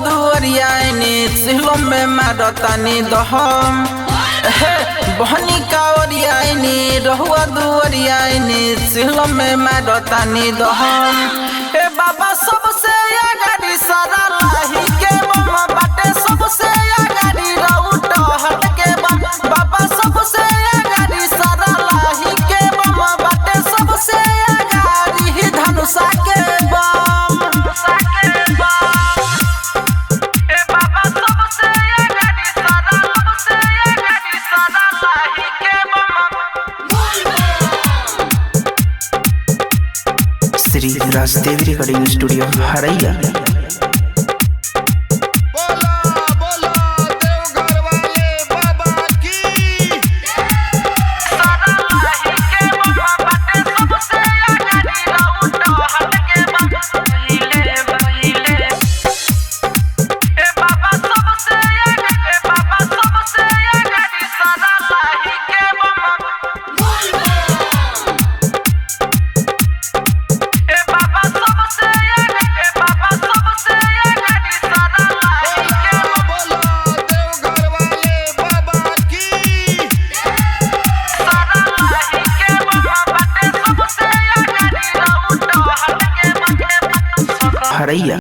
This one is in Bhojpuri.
दुआरिया सिलो में मारतानी दहम बहनी कावरिया रहुआ दुआरिया सिलो में मारतानी दहम ए बाबा सबसे आगाड़ी सारा लाही के बम बाटे सबसे आगाड़ी राउट हट के बम बाबा सबसे आगाड़ी सारा लाही के बम बाटे सबसे आगाड़ी धनुषा के बम ए बाबा सबसे आगाड़ी सारा लाही के बम। Shri Rajdev recording studio Haraiya.